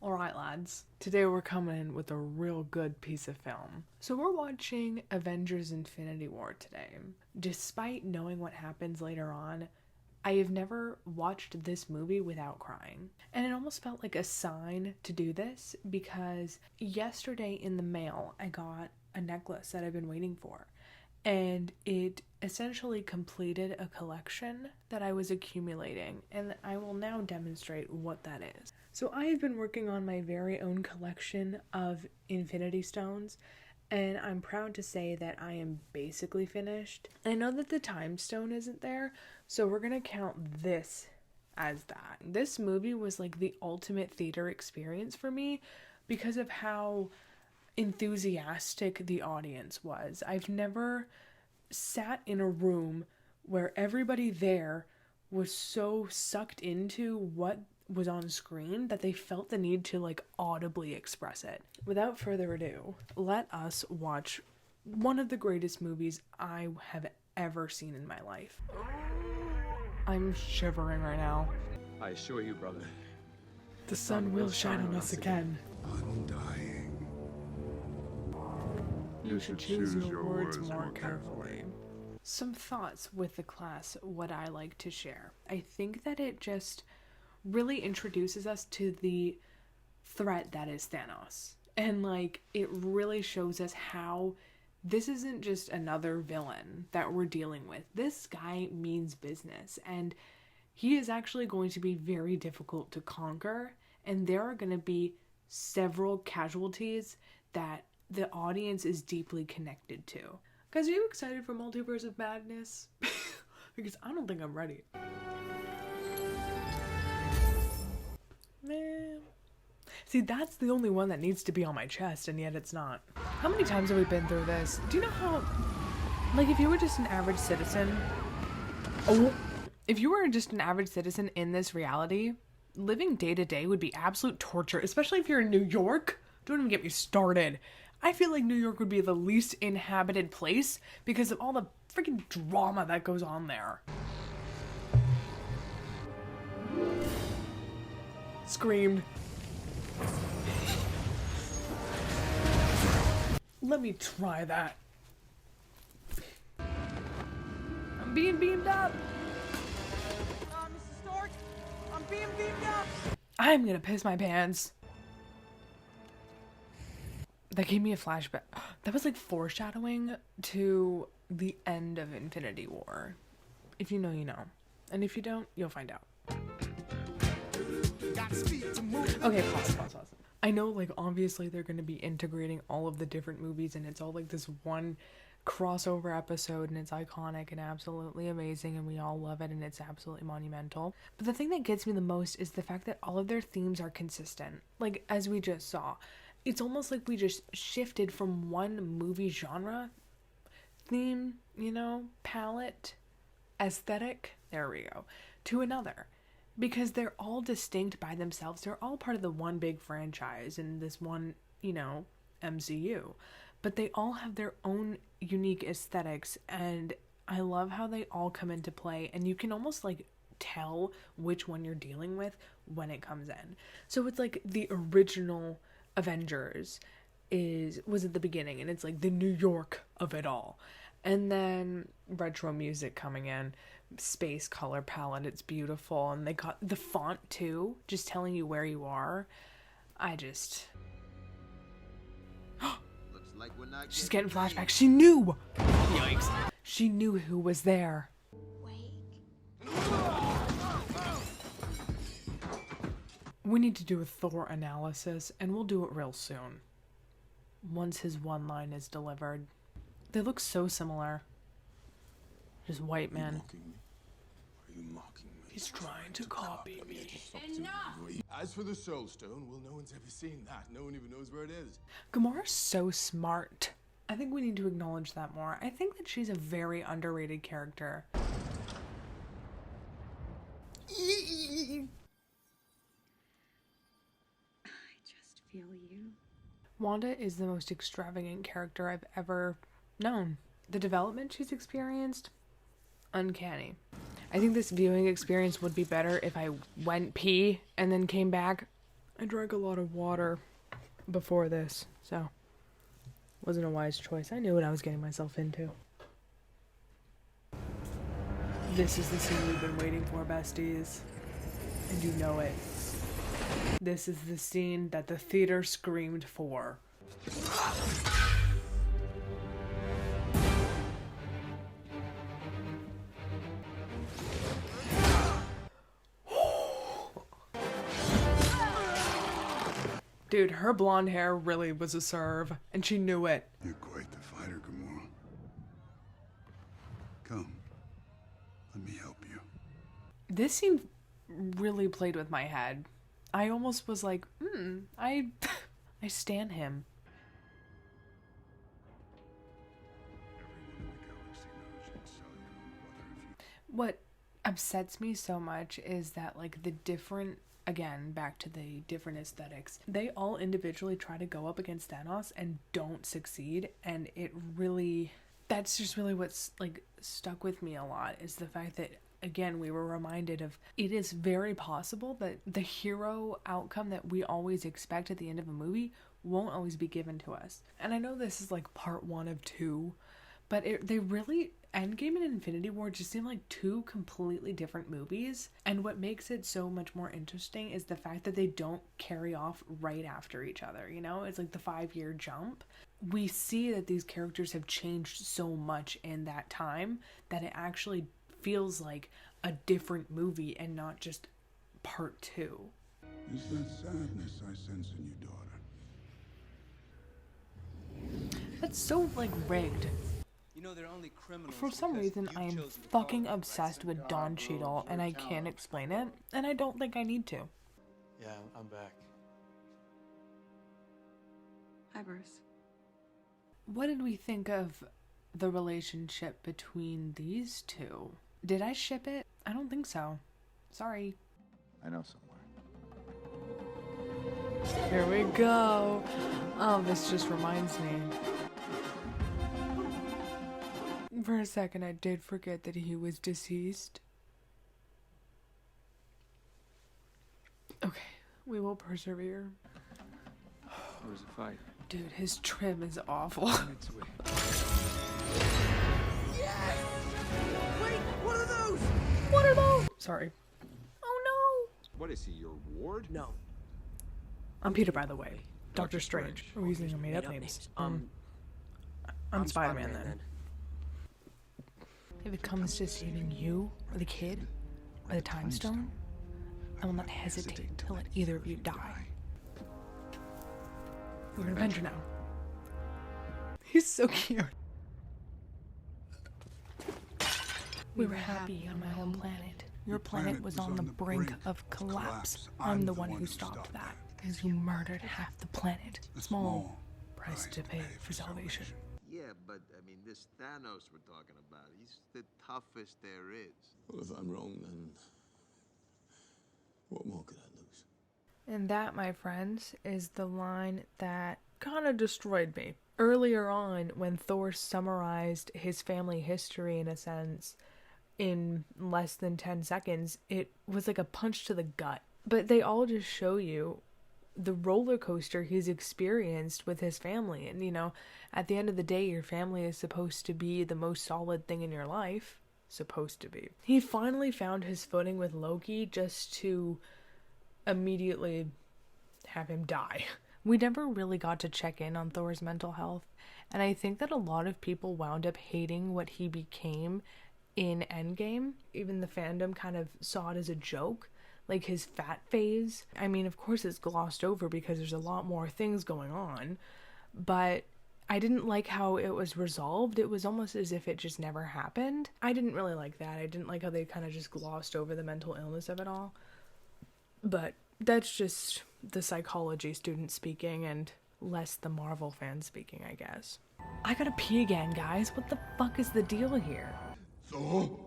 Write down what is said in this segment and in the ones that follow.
Alright lads, today we're coming in with a real good piece of film. So we're watching Avengers Infinity War today. Despite knowing what happens later on, I have never watched this movie without crying. And it almost felt like a sign to do this because yesterday in the mail I got a necklace that I've been waiting for. And it essentially completed a collection that I was accumulating, and I will now demonstrate what that is. So I have been working on my very own collection of Infinity Stones, and I'm proud to say that I am basically finished. I know that the Time Stone isn't there, so we're gonna count this as that. This movie was like the ultimate theater experience for me because of how enthusiastic the audience was. I've never sat in a room where everybody there was so sucked into what was on screen that they felt the need to like audibly express it. Without further ado, let us watch one of the greatest movies I have ever seen in my life. I'm shivering right now. I assure you, brother, The sun will shine on us again. Undying. You should choose your words more carefully. Some thoughts with the class, what I like to share. I think that it just really introduces us to the threat that is Thanos. And like, it really shows us how this isn't just another villain that we're dealing with. This guy means business, and he is actually going to be very difficult to conquer, and there are going to be several casualties that the audience is deeply connected to. Guys, are you excited for Multiverse of Madness? Because I don't think I'm ready. Man. See, that's the only one that needs to be on my chest, and yet it's not. How many times have we been through this? Do you know how, like, if you were just an average citizen, if you were just an average citizen in this reality, living day to day would be absolute torture, especially if you're in New York. Don't even get me started. I feel like New York would be the least inhabited place because of all the freaking drama that goes on there. Screamed. Let me try that. I'm being beamed up. Mrs. Stark, I'm being beamed up. I'm gonna piss my pants. That gave me a flashback. That was like foreshadowing to the end of Infinity War. If you know, you know. And if you don't, you'll find out. Okay, pause. I know, like, obviously they're going to be integrating all of the different movies, and it's all like this one crossover episode, and it's iconic and absolutely amazing, and we all love it, and it's absolutely monumental. But the thing that gets me the most is the fact that all of their themes are consistent. Like, as we just saw. It's almost like we just shifted from one movie genre, theme, palette, aesthetic, there we go, to another. Because they're all distinct by themselves. They're all part of the one big franchise in this one, MCU. But they all have their own unique aesthetics, and I love how they all come into play, and you can almost like tell which one you're dealing with when it comes in. So it's like the original Avengers was at the beginning, and it's like the New York of it all, and then retro music coming in, space color palette, it's beautiful, and they got the font too, just telling you where you are. Looks like we're not She's getting flashbacks. She knew. Yikes. She knew who was there. We need to do a Thor analysis, and we'll do it real soon. Once his one line is delivered. They look so similar. Just white man. Are you mocking me? He's trying to copy me. Enough! As for the Soul Stone, well, no one's ever seen that. No one even knows where it is. Gamora's so smart. I think we need to acknowledge that more. I think that she's a very underrated character. Feel you. Wanda is the most extravagant character I've ever known. The development she's experienced, uncanny. I think this viewing experience would be better if I went pee and then came back I drank a lot of water before this, so wasn't a wise choice. I knew what I was getting myself into. This is the scene we've been waiting for, besties. And you know it. This is the scene that the theater screamed for. Dude, her blonde hair really was a serve, and she knew it. You're quite the fighter, Gamora. Come, let me help you. This scene really played with my head. I almost was like, I stan him. What upsets me so much is that, like, the different, again, back to the different aesthetics, they all individually try to go up against Thanos and don't succeed, and it really, that's just really what's, like, stuck with me a lot, is the fact that, again, we were reminded of, it is very possible that the hero outcome that we always expect at the end of a movie won't always be given to us. And I know this is like part 1 of 2, but they really, Endgame and Infinity War just seem like 2 completely different movies. And what makes it so much more interesting is the fact that they don't carry off right after each other, you know? It's like the 5-year jump. We see that these characters have changed so much in that time that it actually feels like a different movie and not just part 2. Is that sadness I sense in you, daughter? That's so, like, rigged. You know, they're only criminals. For some reason, I am fucking obsessed with Don Cheadle, and I can't explain it, and I don't think I need to. Yeah, I'm back. Hi, Bruce. What did we think of the relationship between these two? Did I ship it? I don't think so. Sorry. I know somewhere. Here we go. Oh, this just reminds me. For a second, I did forget that he was deceased. Okay, we will persevere. Where's the fight? Dude, his trim is awful. Minutes away. Wait, what are those? What are those? Sorry. Oh What is he, your ward? No. no. I'm Peter, by the way. Doctor Strange. We're using our made-up names. I'm Spider-Man then. If it comes to saving you, or the kid, or the Time Stone, I will not hesitate to let either of you die. We're an Avenger now. He's so cute. We were happy on my home planet. Your planet was on the brink of collapse. I'm the one who stopped that, because you murdered half the planet. Small price to pay for salvation. Yeah, but I mean, this Thanos we're talking about, he's the toughest there is. Well, if I'm wrong, then what more could I lose? And that, my friends, is the line that kind of destroyed me. Earlier on, when Thor summarized his family history, in a sense, in less than 10 seconds, it was like a punch to the gut. But they all just show you the roller coaster he's experienced with his family. And, you know, at the end of the day, your family is supposed to be the most solid thing in your life. Supposed to be. He finally found his footing with Loki just to immediately have him die. We never really got to check in on Thor's mental health, and I think that a lot of people wound up hating what he became in Endgame. Even the fandom kind of saw it as a joke, like his fat phase. I mean, of course it's glossed over because there's a lot more things going on, but I didn't like how it was resolved. It was almost as if it just never happened. I didn't really like that. I didn't like how they kind of just glossed over the mental illness of it all. But that's just the psychology student speaking and less the Marvel fan speaking, I guess. I gotta pee again, guys. What the fuck is the deal here? So?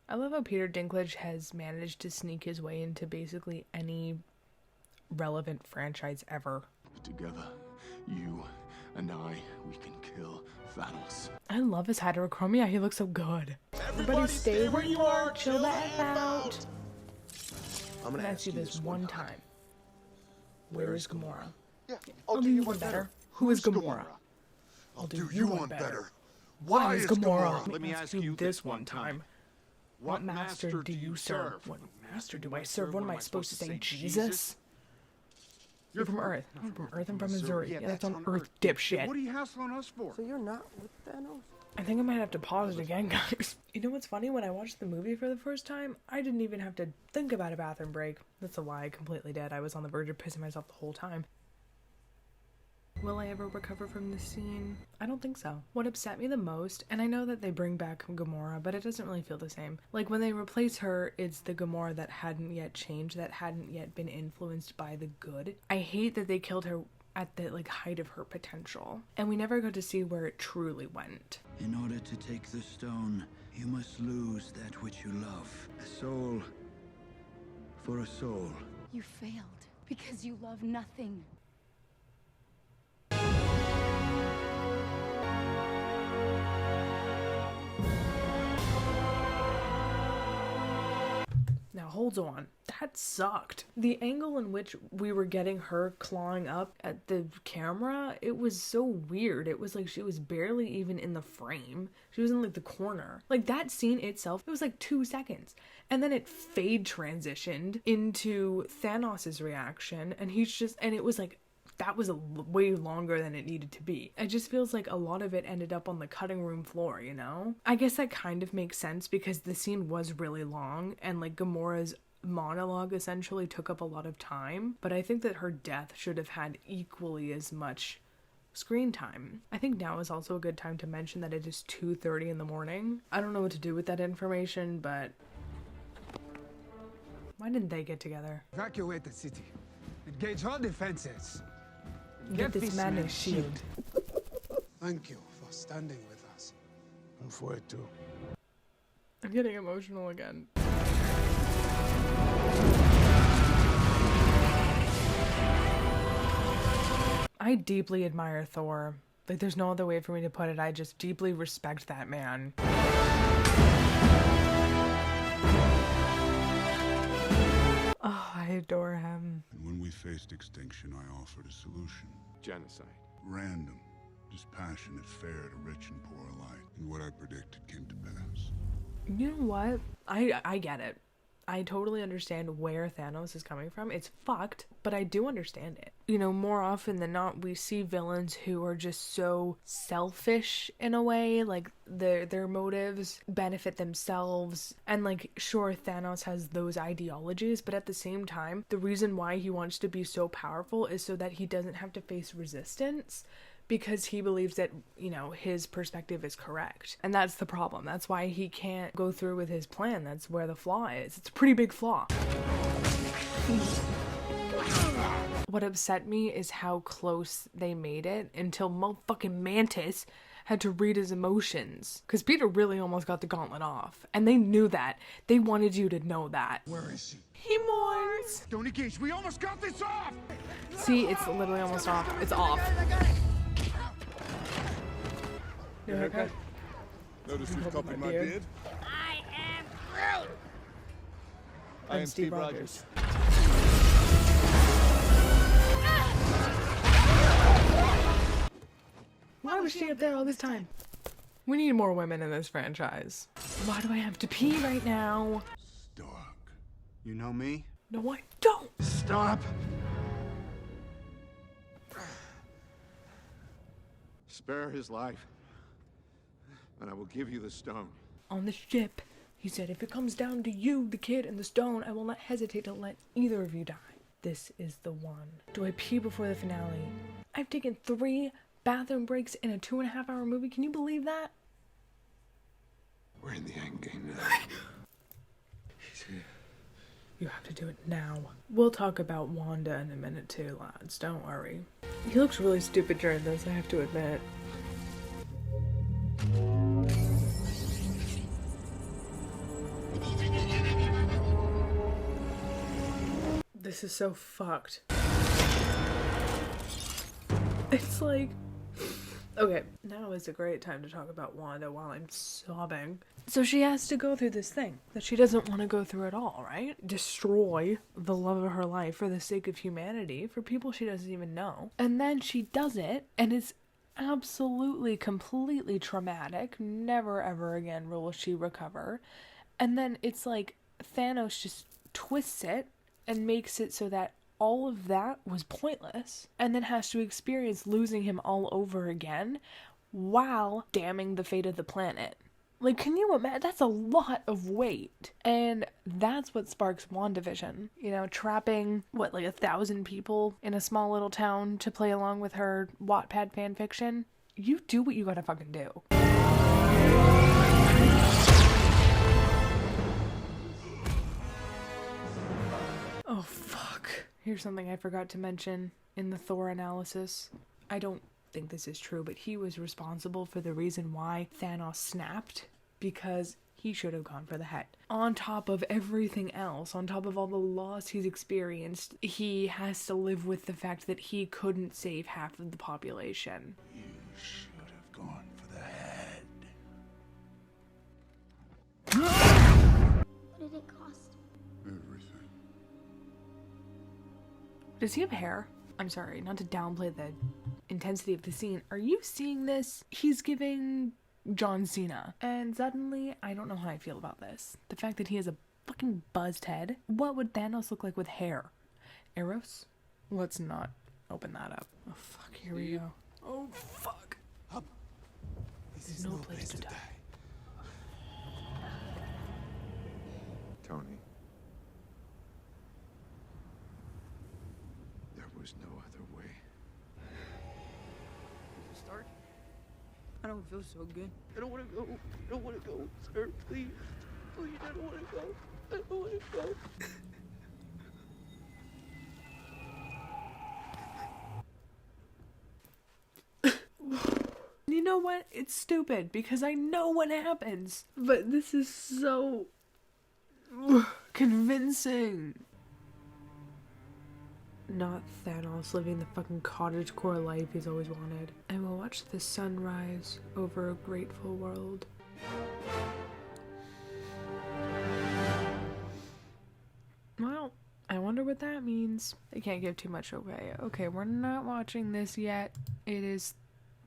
I love how Peter Dinklage has managed to sneak his way into basically any relevant franchise ever. Together, you and I, we can kill Thanos. I love his heterochromia. He looks so good. Everybody stay where you are. Chill the F out. I'm gonna ask you this one time. Where is Gamora? Yeah, I'll do you one better. Who is Gamora? I'll do you one better. Why is Gamora? Let me ask you this one time. What master do you serve? What master do I serve? What am I supposed to say? Jesus? You're from Earth. I'm from Earth. I'm from Missouri. Yeah, that's on Earth, dipshit. What are you hassling us for? So you're not with Thanos? I think I might have to pause it again, guys. You know what's funny? When I watched the movie for the first time, I didn't even have to think about a bathroom break. That's a lie. I completely did. I was on the verge of pissing myself the whole time. Will I ever recover from this scene? I don't think so. What upset me the most, and I know that they bring back Gamora, but it doesn't really feel the same. Like, when they replace her, it's the Gamora that hadn't yet changed, that hadn't yet been influenced by the good. I hate that they killed her at the, height of her potential. And we never got to see where it truly went. In order to take the stone, you must lose that which you love. A soul for a soul. You failed because you love nothing. Now hold on, that sucked. The angle in which we were getting her clawing up at the camera, it was so weird. It was like she was barely even in the frame. She was in the corner. Like, that scene itself, it was 2 seconds. And then it fade transitioned into Thanos' reaction, and it was that was way longer than it needed to be. It just feels like a lot of it ended up on the cutting room floor, you know? I guess that kind of makes sense because the scene was really long and Gamora's monologue essentially took up a lot of time, but I think that her death should have had equally as much screen time. I think now is also a good time to mention that it is 2:30 in the morning. I don't know what to do with that information, but why didn't they get together? Evacuate the city. Engage all defenses. Get this man a shield. Thank you for standing with us. And for it too. I'm getting emotional again. I deeply admire Thor. There's no other way for me to put it. I just deeply respect that man. Oh, I adore him. And when we faced extinction, I offered a solution. Genocide. Random, dispassionate fare to rich and poor alike. And what I predicted came to pass. You know what? I get it. I totally understand where Thanos is coming from. It's fucked, but I do understand it. You know, more often than not, we see villains who are just so selfish in a way, their motives benefit themselves. And sure, Thanos has those ideologies, but at the same time, the reason why he wants to be so powerful is so that he doesn't have to face resistance. Because he believes that, his perspective is correct. And that's the problem. That's why he can't go through with his plan. That's where the flaw is. It's a pretty big flaw. What upset me is how close they made it until motherfucking Mantis had to read his emotions. Because Peter really almost got the gauntlet off. And they knew that. They wanted you to know that. Where is she? He mourns. Don't engage. We almost got this off. See, it's literally almost off. It's off. New haircut. Notice who's copied my beard? I am Groot! I am Steve Rogers. Why was she up there all this time? We need more women in this franchise. Why do I have to pee right now? Stark. You know me? No, I don't. Stop. Spare his life, and I will give you the stone. On the ship, he said, if it comes down to you, the kid, and the stone, I will not hesitate to let either of you die. This is the one. Do I pee before the finale? I've taken 3 bathroom breaks in a 2.5-hour movie. Can you believe that? We're in the end game now. He's here. You have to do it now. We'll talk about Wanda in a minute too, lads. Don't worry. He looks really stupid during this, I have to admit. This is so fucked. It's Okay, now is a great time to talk about Wanda while I'm sobbing. So she has to go through this thing that she doesn't want to go through at all, right? Destroy the love of her life for the sake of humanity, for people she doesn't even know. And then she does it, and it's absolutely, completely traumatic. Never ever again will she recover. And then it's like Thanos just twists it and makes it so that all of that was pointless, and then has to experience losing him all over again while damning the fate of the planet. Like, can you imagine? That's a lot of weight. And that's what sparks WandaVision. You know, trapping, what, like 1,000 people in a small little town to play along with her Wattpad fanfiction. You do what you gotta fucking do. Oh, fuck. Here's something I forgot to mention in the Thor analysis. I don't think this is true, but he was responsible for the reason why Thanos snapped, because he should have gone for the head. On top of everything else, on top of all the loss he's experienced, he has to live with the fact that he couldn't save half of the population. You should have gone for the head. What did it cost? Everything. Does he have hair? I'm sorry, not to downplay the intensity of the scene. Are you seeing this? He's giving John Cena. And suddenly, I don't know how I feel about this. The fact that he has a fucking buzzed head. What would Thanos look like with hair? Eros? Let's not open that up. Oh fuck, here we go. Oh fuck. This is No place to die. Tony. There was no other way. Stark? I don't feel so good. I don't want to go. I don't want to go, sir. Please. Please, I don't want to go. I don't want to go. You know what? It's stupid because I know what happens. But this is so convincing. Not Thanos living the fucking cottagecore life he's always wanted. And we'll watch the sun rise over a grateful world. Well, I wonder what that means. I can't give too much away. Okay, we're not watching this yet. It is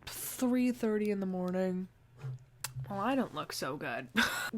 3:30 in the morning. Well, I don't look so good.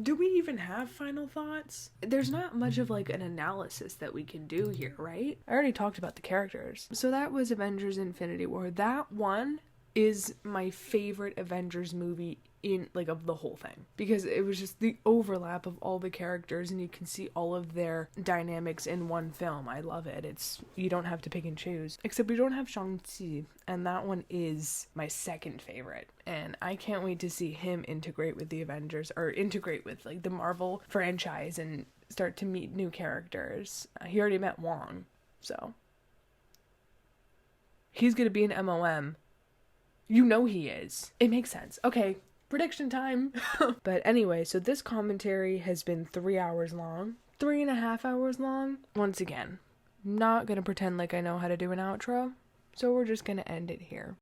Do we even have final thoughts? There's not much of like an analysis that we can do here, right? I already talked about the characters. So that was Avengers Infinity War. That one is my favorite Avengers movie in like of the whole thing, because it was just the overlap of all the characters and you can see all of their dynamics in one film. I love it. It's, you don't have to pick and choose, except we don't have Shang-Chi, and that one is my second favorite, and I can't wait to see him integrate with the Avengers, or integrate with like the Marvel franchise and start to meet new characters. He already met Wong, so he's gonna be an MOM. You know he is. It makes sense. Okay, prediction time. But anyway, so this commentary has been 3 hours long. 3.5 hours long. Once again, not gonna pretend like I know how to do an outro, so we're just gonna end it here.